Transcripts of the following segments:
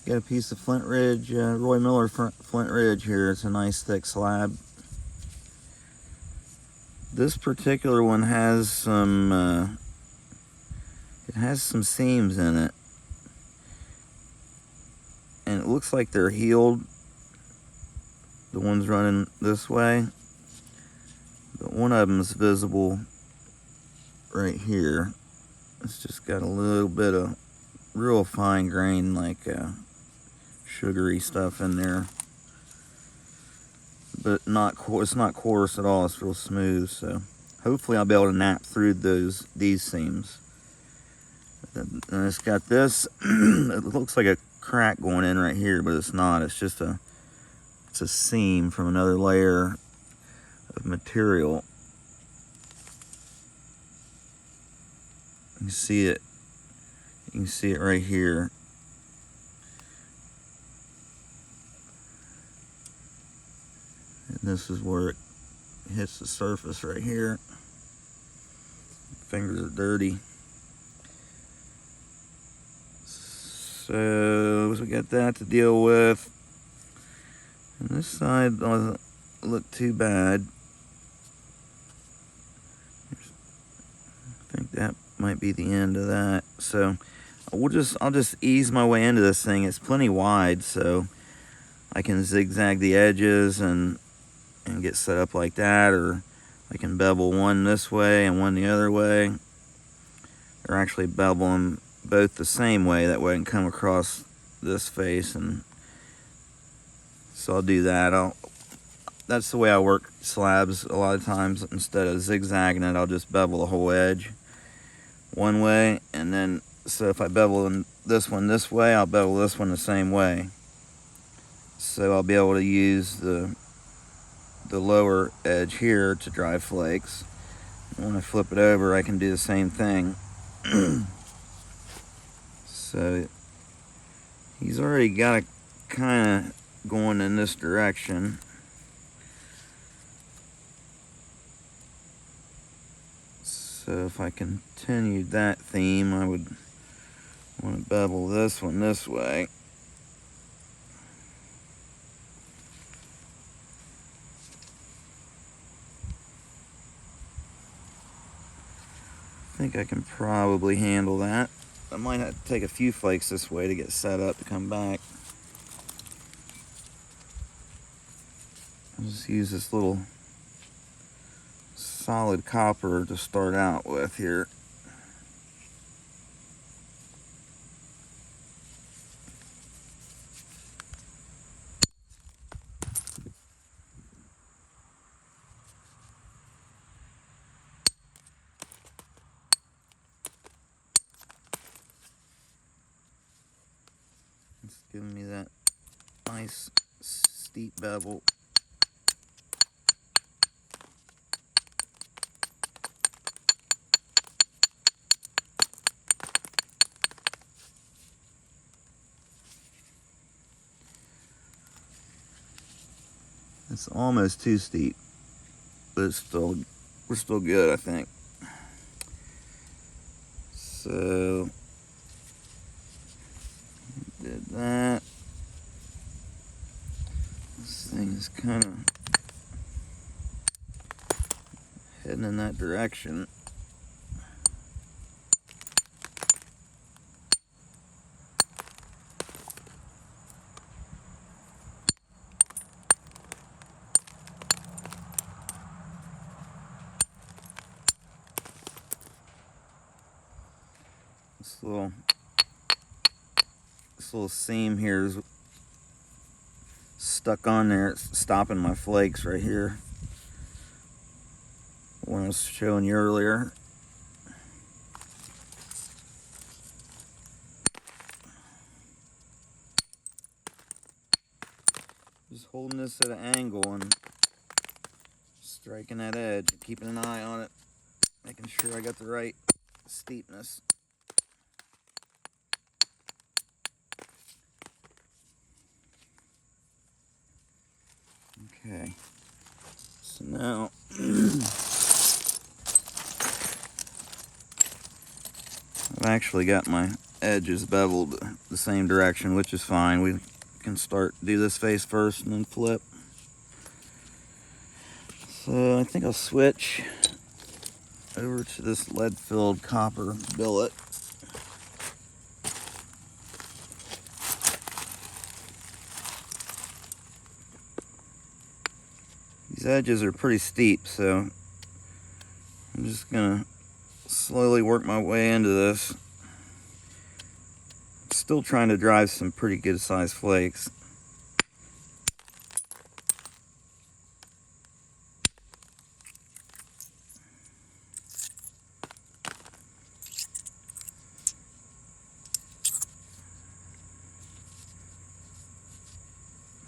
Got a piece of Flint Ridge, Roy Miller Flint Ridge here. It's a nice thick slab. This particular one has some, it has some seams in it. And it looks like they're healed. The ones running this way. But one of them is visible right here. It's just got a little bit of real fine grain, like sugary stuff in there. But it's not coarse at all. It's real smooth. So hopefully I'll be able to nap through these seams. And it's got this. It looks like a crack going in right here, but it's not. It's just it's a seam from another layer of material. You can see it. You can see it right here. And this is where it hits the surface right here. Fingers are dirty. So we got that to deal with. And this side doesn't look too bad. I think that might be the end of that. So I'll just ease my way into this thing. It's plenty wide, so I can zigzag the edges and get set up like that, or I can bevel one this way and one the other way, or actually bevel them both the same way. That way I can come across this face, and so I'll do that. That's the way I work slabs a lot of times. Instead of zigzagging it, I'll just bevel the whole edge one way, and then so if I bevel this one this way, I'll bevel this one the same way. So I'll be able to use the lower edge here to drive flakes. And when I flip it over, I can do the same thing. So he's already got it kind of going in this direction. So if I continued that theme, I would want to bevel this one this way. I think I can probably handle that. I might have to take a few flakes this way to get set up to come back. I'll just use this little solid copper to start out with here. It's giving me that nice steep bevel. It's almost too steep, but we're still good, I think. So did that. This thing is kind of heading in that direction. This little seam here is stuck on there. It's stopping my flakes right here. One I was showing you earlier. Just holding this at an angle and striking that edge, keeping an eye on it, making sure I got the right steepness. Okay, so now I've actually got my edge is beveled the same direction, which is fine. We can do this face first and then flip. So I think I'll switch over to this lead-filled copper billet. These edges are pretty steep, so I'm just gonna slowly work my way into this. Still trying to drive some pretty good sized flakes.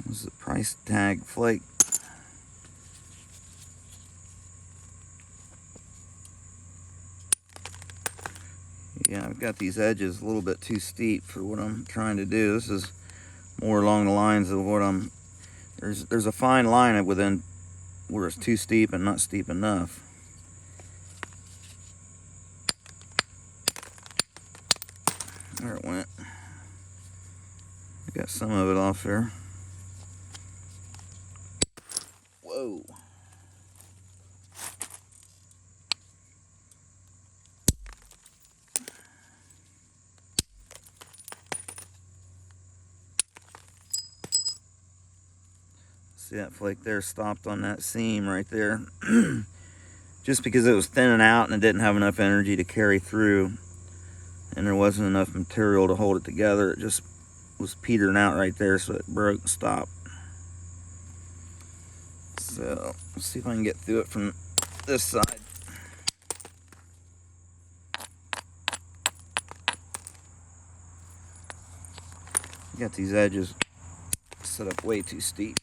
This is a price tag flake. Yeah, I've got these edges a little bit too steep for what I'm trying to do. This is more along the lines of what there's a fine line within where it's too steep and not steep enough. There it went. I got some of it off there. Whoa. See that flake there stopped on that seam right there. Just because it was thinning out and it didn't have enough energy to carry through, and there wasn't enough material to hold it together. It just was petering out right there, so it broke and stopped. So let's see if I can get through it from this side. Got these edges set up way too steep.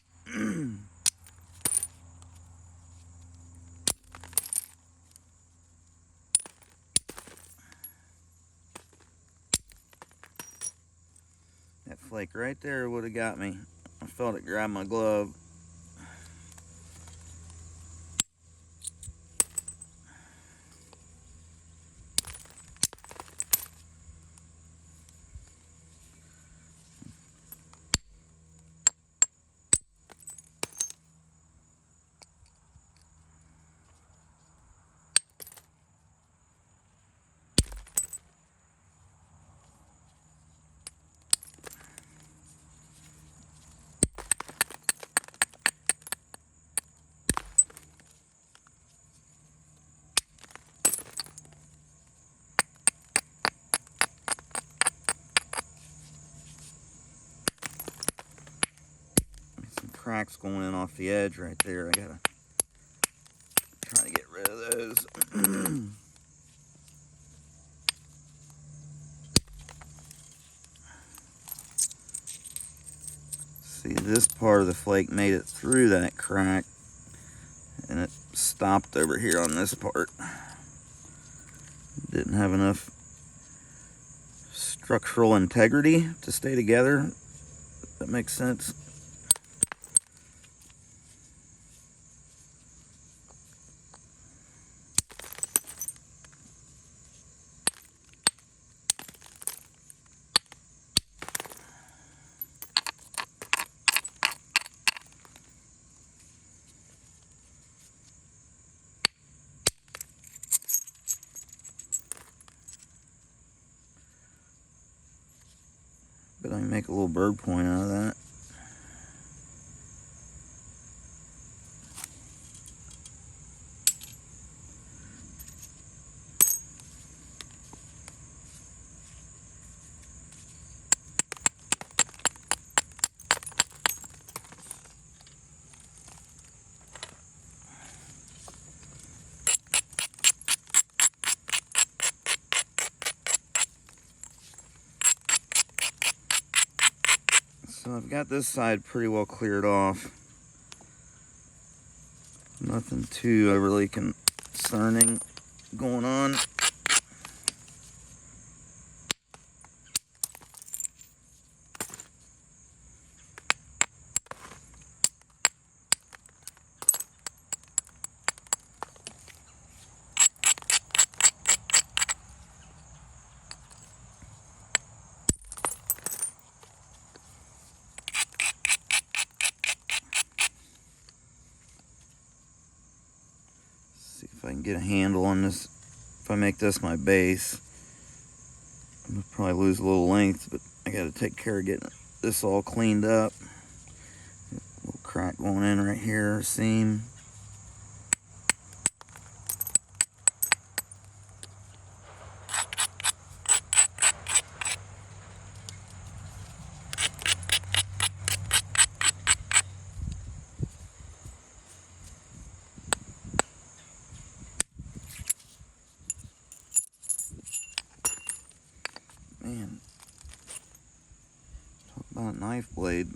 That flake right there would have got me. I felt it grab my glove. Cracks going in off the edge right there. I gotta try to get rid of those. See, this part of the flake made it through that crack, and it stopped over here on this part. Didn't have enough structural integrity to stay together. If that makes sense. But I can make a little bird point out of that. So I've got this side pretty well cleared off. Nothing too overly concerning going on. get a handle on this. If I make this my base, I'm gonna probably lose a little length, but I gotta take care of getting this all cleaned up. A little crack going in right here, seam. Man, talk about a knife blade.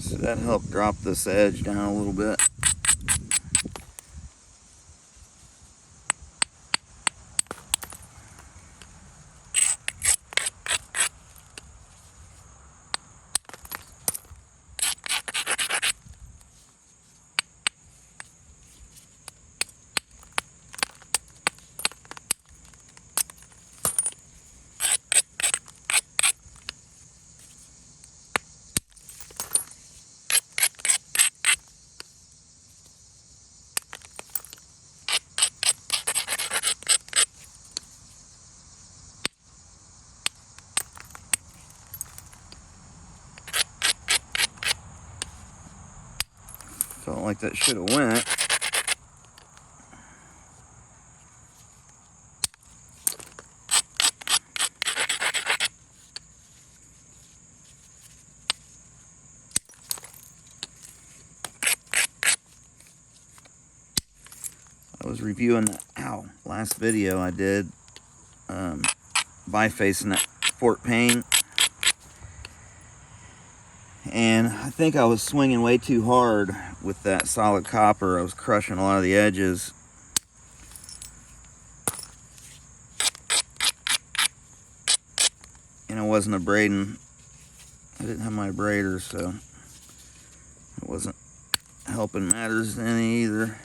So that helped drop this edge down a little bit. Felt like that should have went. I was reviewing the last video I did, bifacing that Fort Payne, and I think I was swinging way too hard with that solid copper. I was crushing a lot of the edges. And I wasn't abrading. I didn't have my abrader, so it wasn't helping matters any either.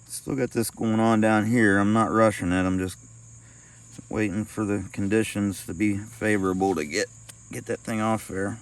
Still got this going on down here. I'm not rushing it. I'm just waiting for the conditions to be favorable to get that thing off there.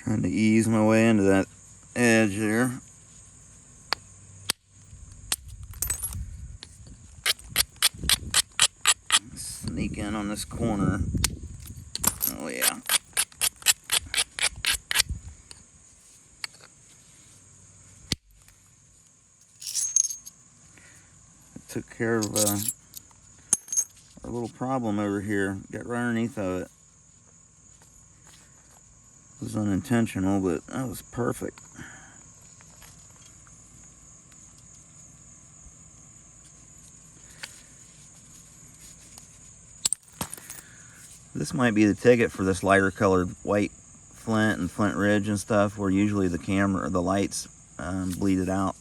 Trying to ease my way into that edge there. Sneak in on this corner. Oh yeah. Took care of our little problem over here. Got right underneath of it. It was unintentional, but that was perfect. This might be the ticket for this lighter colored white Flint and Flint Ridge and stuff, where usually the camera or the lights bleed it out.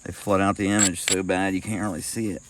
They flood out the image so bad you can't really see it.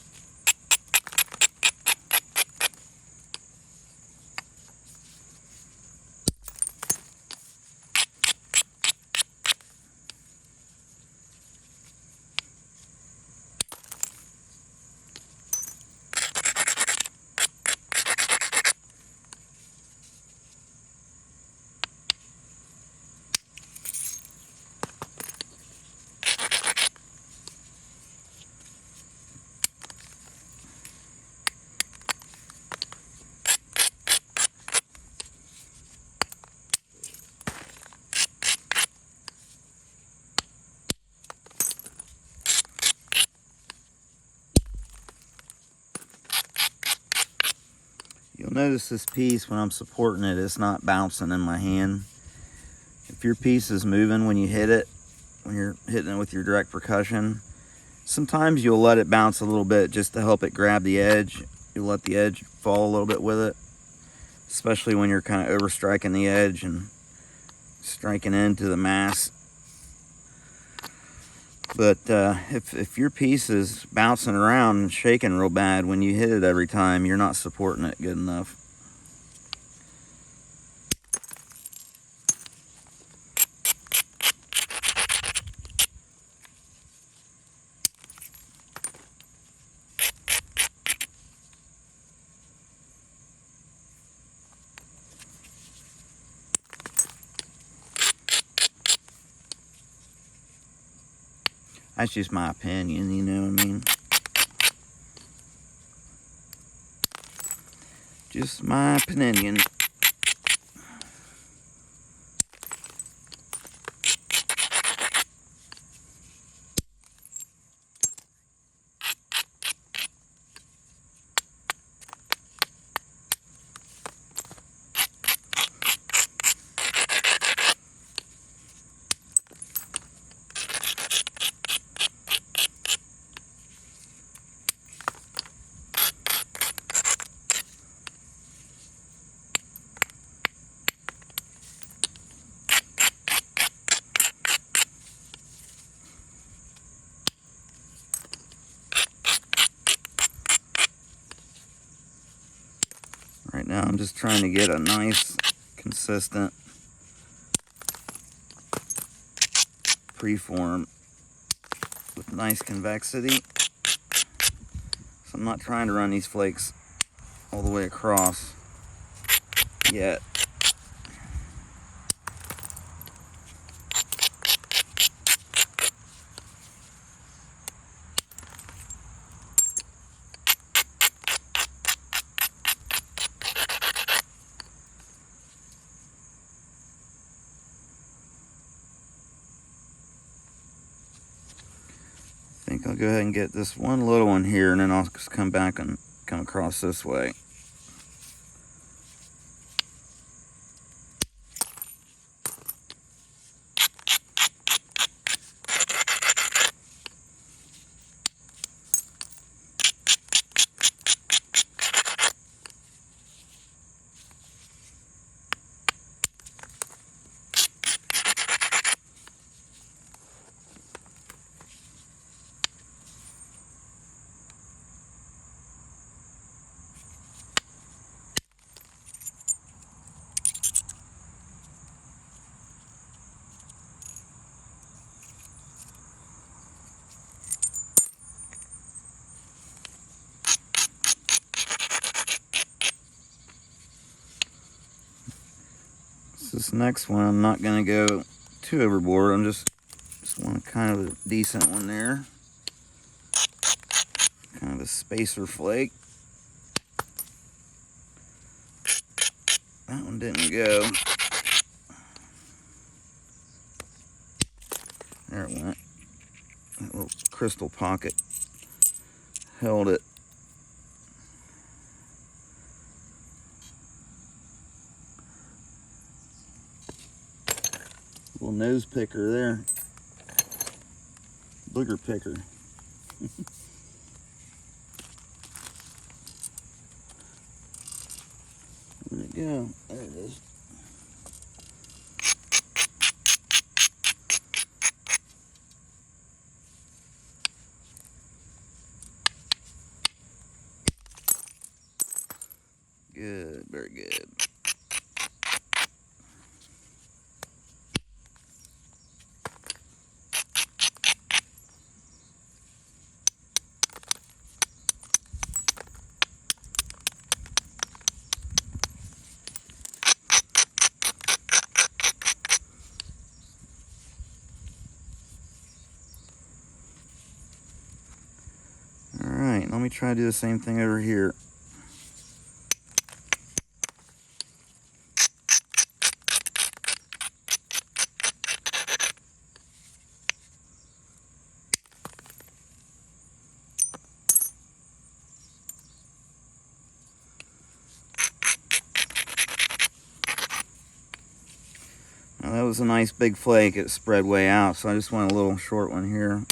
You'll notice this piece, when I'm supporting it, it's not bouncing in my hand. If your piece is moving when you hit it, when you're hitting it with your direct percussion, sometimes you'll let it bounce a little bit just to help it grab the edge. You'll let the edge fall a little bit with it, especially when you're kind of over striking the edge and striking into the mass. But if your piece is bouncing around and shaking real bad when you hit it every time, you're not supporting it good enough. That's just my opinion, you know what I mean? Just my opinion. Right now I'm just trying to get a nice, consistent preform with nice convexity. So I'm not trying to run these flakes all the way across yet. I think I'll go ahead and get this one little one here, and then I'll just come back and come across this way. This next one, I'm not going to go too overboard. I'm just want kind of a decent one there. Kind of a spacer flake. That one didn't go. There it went. That little crystal pocket held it. Little nose picker there. Booger picker. go. There it is. Good, very good. Alright, let me try to do the same thing over here. Now that was a nice big flake. It spread way out, so I just want a little short one here.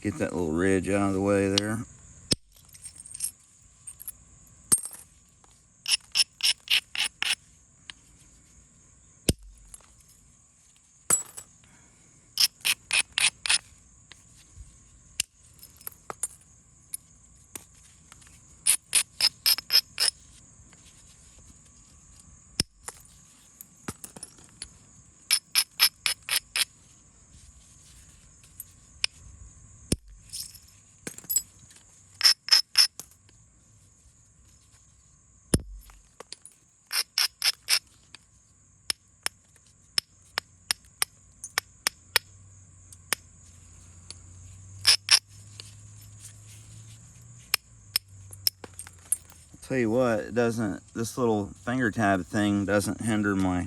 Get that little ridge out of the way there. Tell you what, it doesn't, this little finger tab thing doesn't hinder my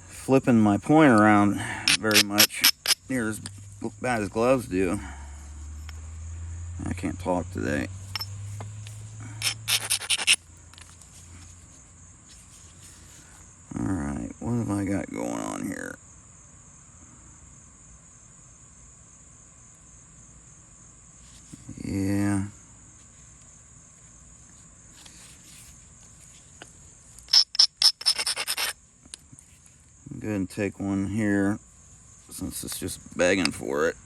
flipping my point around very much, near as bad as gloves do. I can't talk today. Alright, what have I got going on here? Yeah. Go ahead and take one here, since it's just begging for it.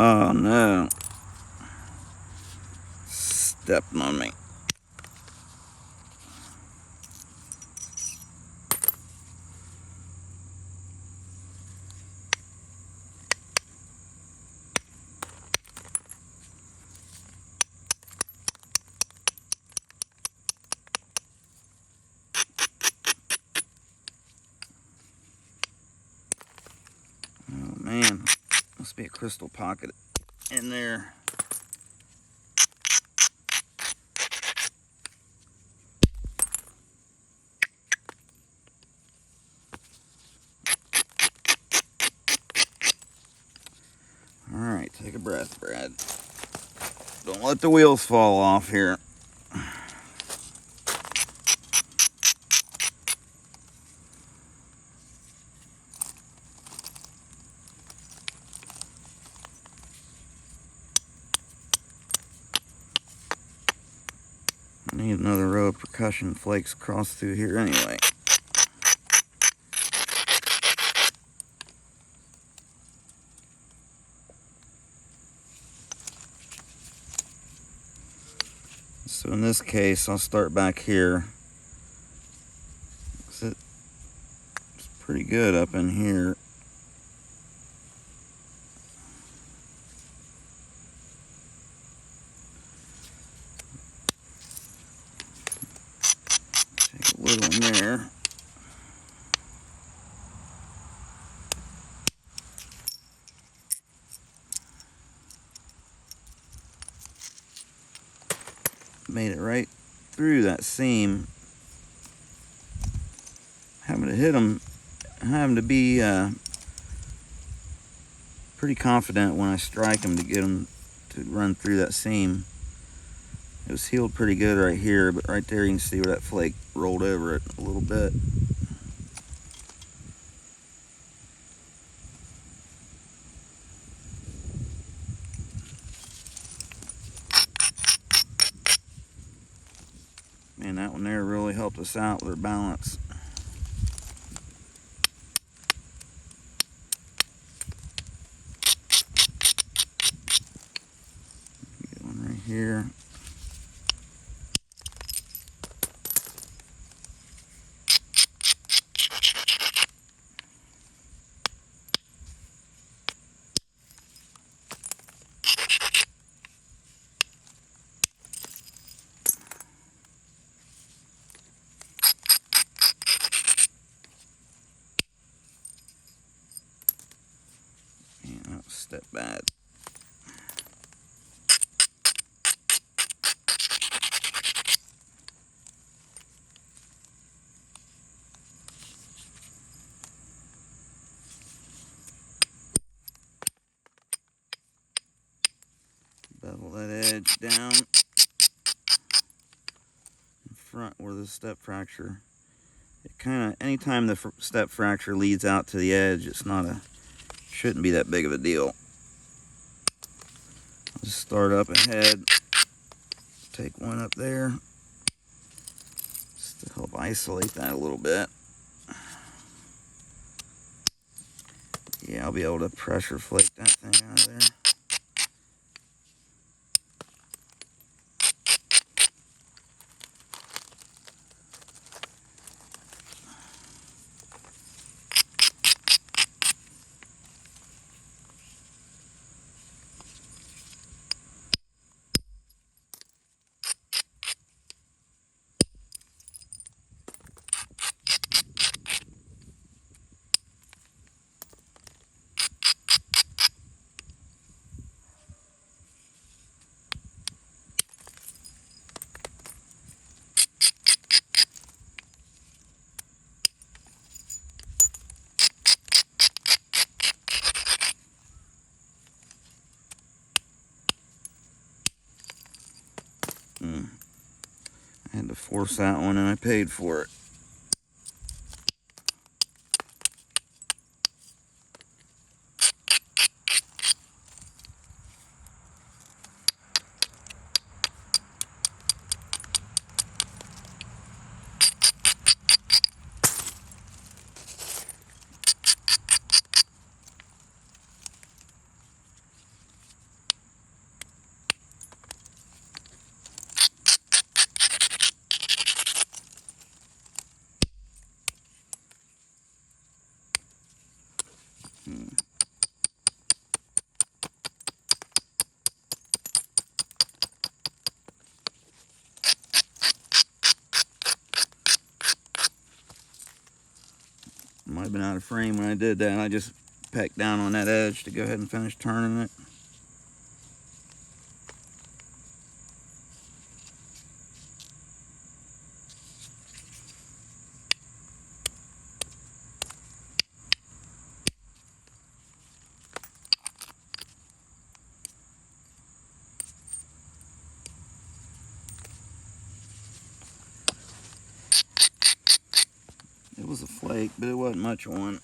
Oh no. Stepped on me. Oh man, must be a crystal pocket in there. Alright, take a breath, Brad. Don't let the wheels fall off here. I need another row of percussion flakes across through here anyway. So in this case, I'll start back here. It's pretty good up in here. Take a little in there. Made it right through that seam. Having to hit them, having to be pretty confident when I strike them to get them to run through that seam. It was healed pretty good right here, but right there you can see where that flake rolled over it a little bit. Man, that one there really helped us out with our balance. Get one right here. Man, that was step bad. Bevel that edge down in front where the step fracture. It kind of, anytime the step fracture leads out to the edge, it's not a, shouldn't be that big of a deal. I'll just start up ahead, take one up there, just to help isolate that a little bit. Yeah, I'll be able to pressure flake that thing out of there. I had to force that one and I paid for it. have been out of frame when I did that. I just pecked down on that edge to go ahead and finish turning it. It was a flake, but it wasn't much one.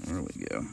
There we go.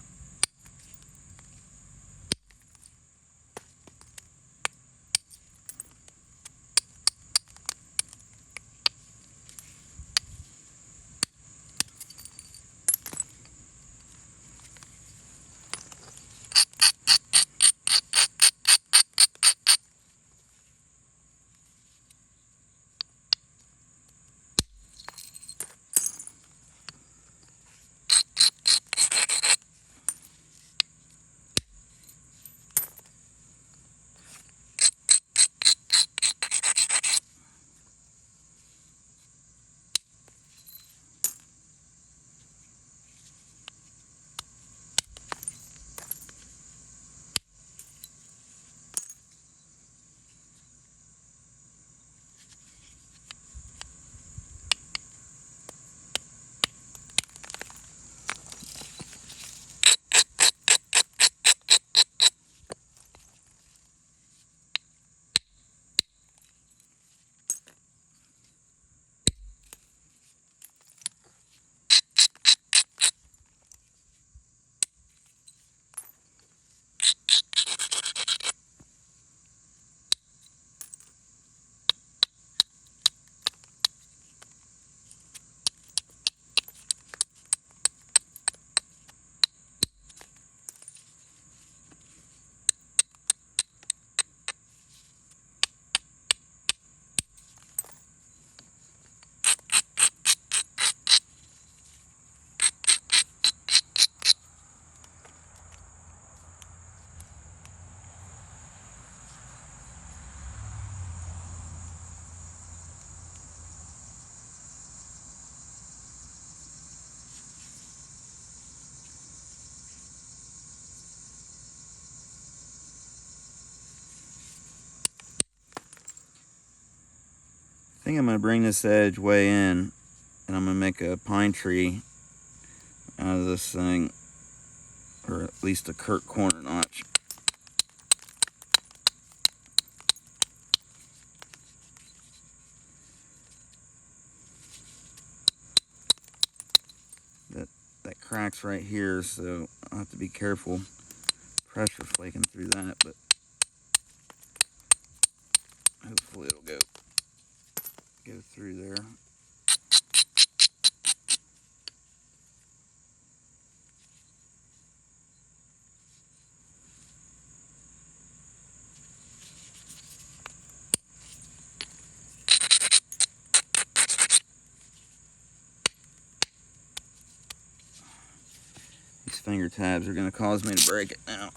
I think I'm going to bring this edge way in, and I'm going to make a pine tree out of this thing, or at least a corner notch. That cracks right here, so I'll have to be careful pressure flaking through that, but hopefully it'll go through there. These finger tabs are going to cause me to break it now.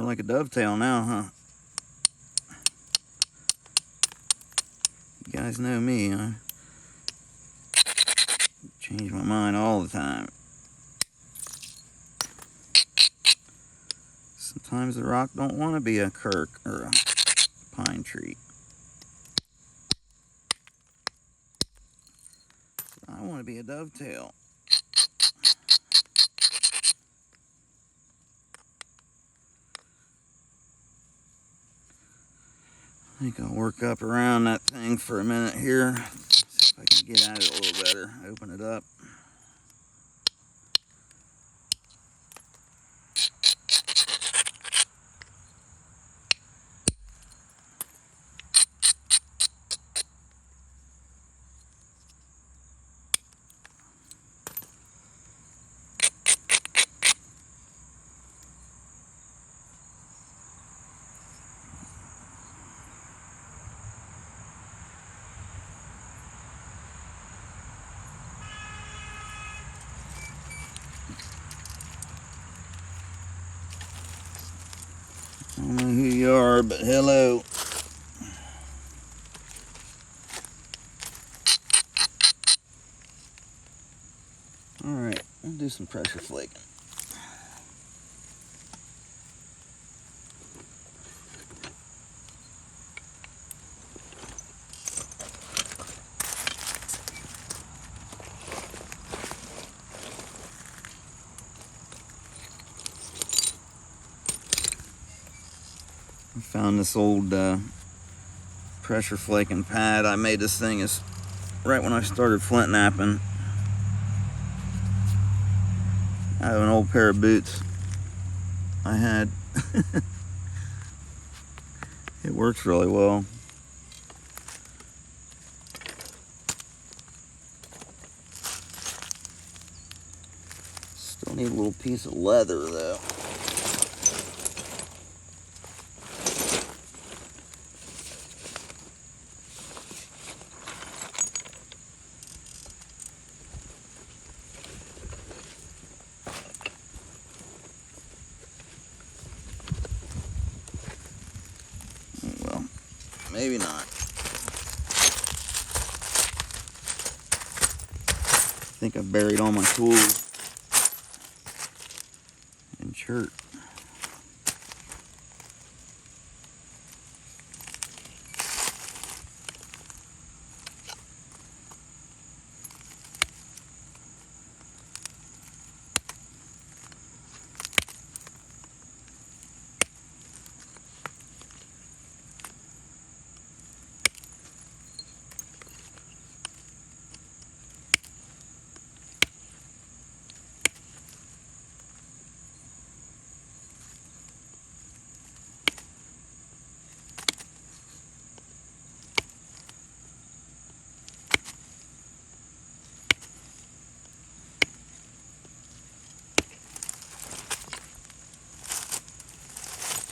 like a dovetail now, huh? You guys know me, I change my mind all the time. Sometimes the rock don't want to be a kirk or a pine tree. I want to be a dovetail. I think I'll work up around that thing for a minute here. See if I can get at it a little better. Open it up. I don't know who you are, but hello. Alright, I'll do some pressure flaking. I found this old pressure flaking pad. I made this thing is right when I started flint knapping. I have an old pair of boots I had. It works really well. Still need a little piece of leather though. Well, maybe not. I think I buried all my tools in shirt.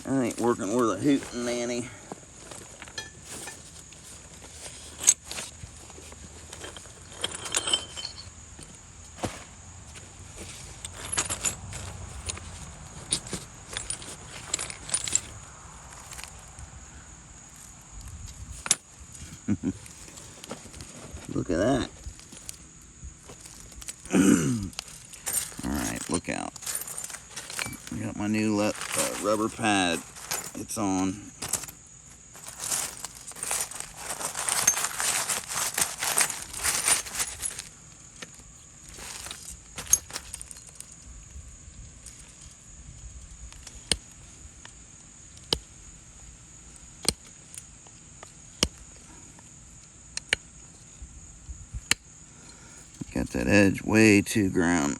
I ain't working with a hootin' nanny. Look at that. Alright, look out. I got my new rubber pad. It's on. Got that edge way too ground.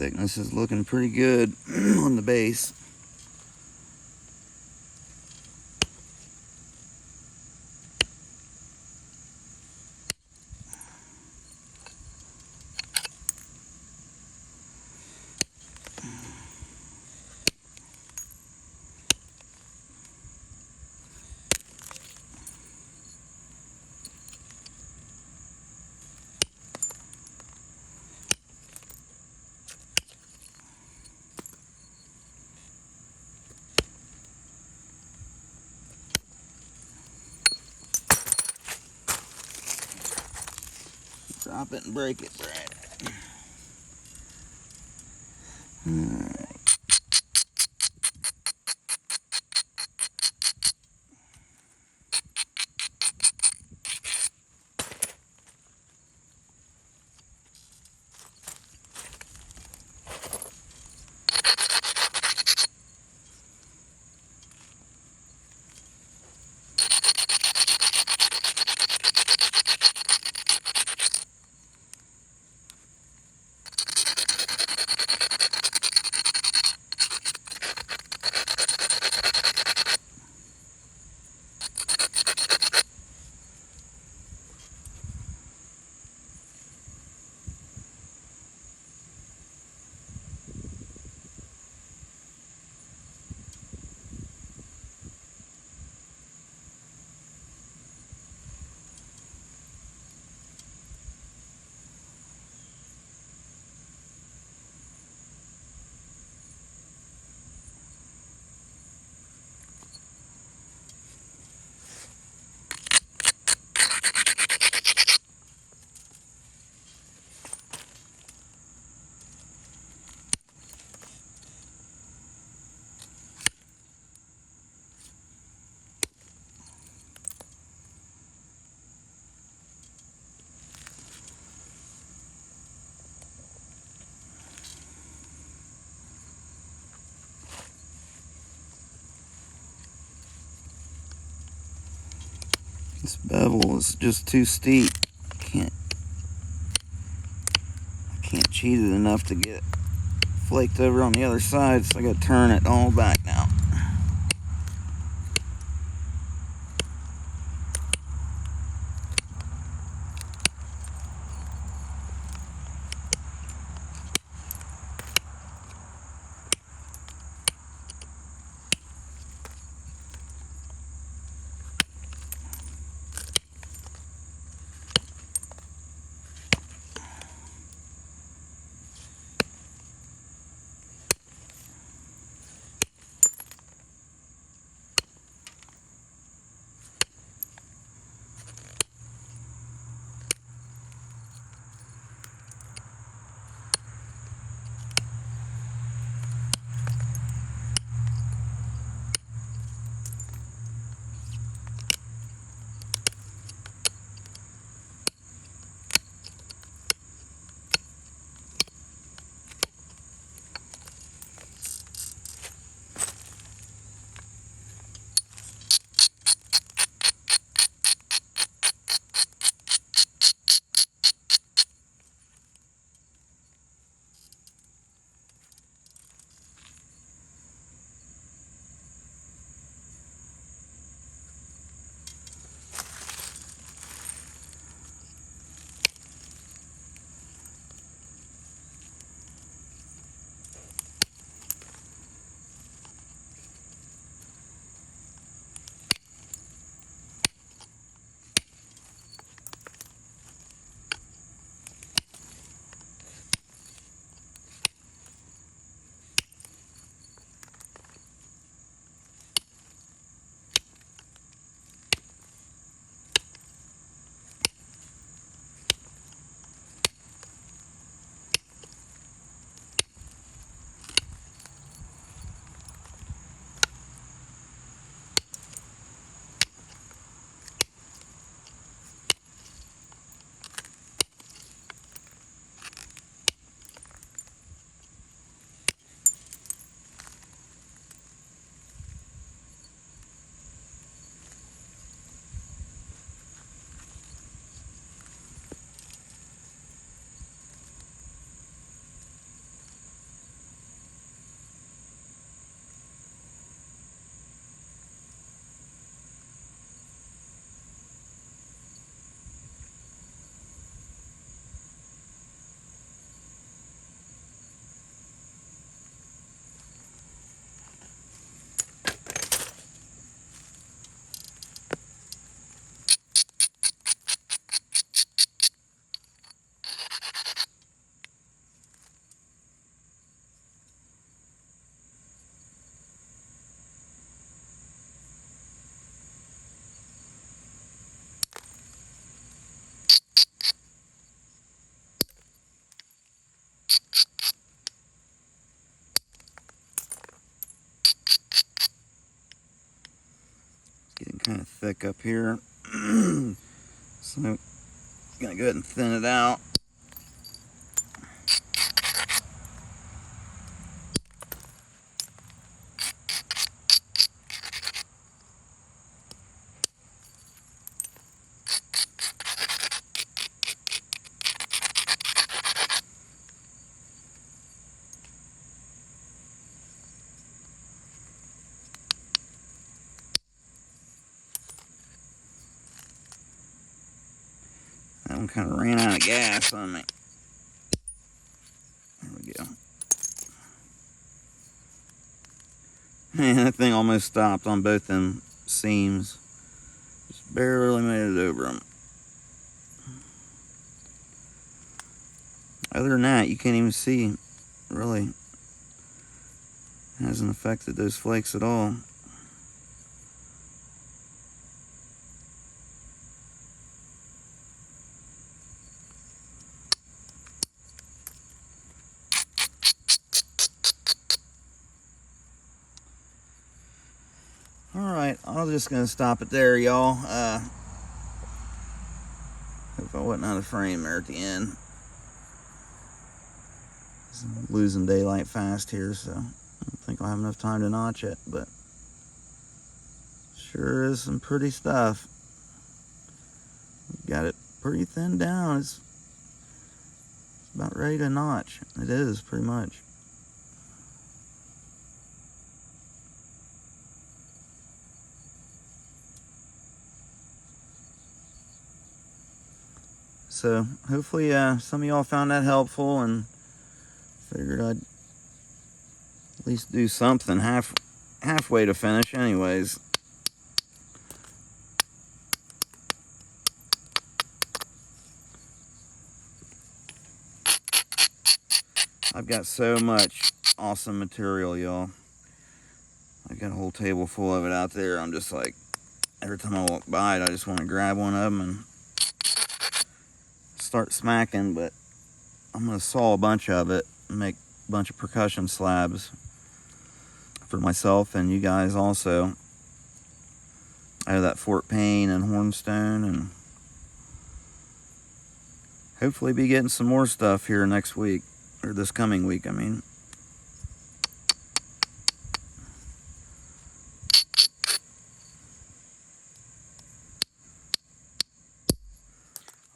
thickness is looking pretty good on the base. Drop it and break it, Brad. Alright. This bevel is just too steep. I can't cheese it enough to get it flaked over on the other side, so I gotta turn it all back now. thick up here. So I'm gonna go ahead and thin it out. That one kind of ran out of gas on me. There we go. Man, that thing almost stopped on both them seams. Just barely made it over them. Other than that, you can't even see, really. It hasn't affected those flakes at all. Alright, I'm just going to stop it there, y'all. Hope I wasn't out of frame there at the end. I'm losing daylight fast here, so I don't think I'll have enough time to notch it, but sure is some pretty stuff. Got it pretty thin down. It's about ready to notch. It is, pretty much. So hopefully some of y'all found that helpful and figured I'd at least do something halfway to finish anyways. I've got so much awesome material, y'all. I got a whole table full of it out there. I'm just like, every time I walk by it, I just want to grab one of them and start smacking, but I'm going to saw a bunch of it and make a bunch of percussion slabs for myself and you guys also. Out of that Fort Payne and hornstone, and hopefully be getting some more stuff here next week, or this coming week, I mean.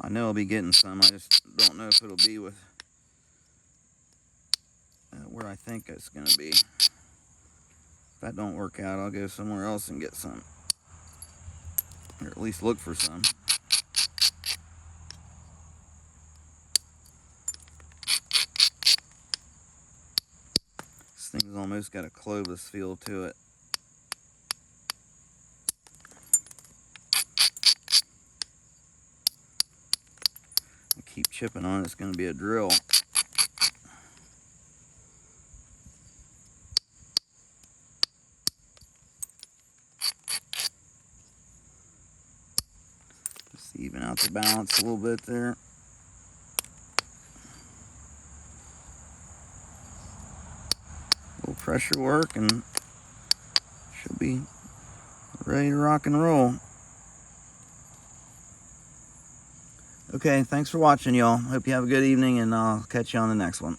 I know I'll be getting some, I just don't know if it'll be with where I think it's going to be. If that don't work out, I'll go somewhere else and get some. Or at least look for some. This thing's almost got a Clovis feel to it. I keep chipping on it, it's going to be a drill. Just even out the balance a little bit there. A little pressure work and should be ready to rock and roll. Okay, thanks for watching, y'all. Hope you have a good evening, and I'll catch you on the next one.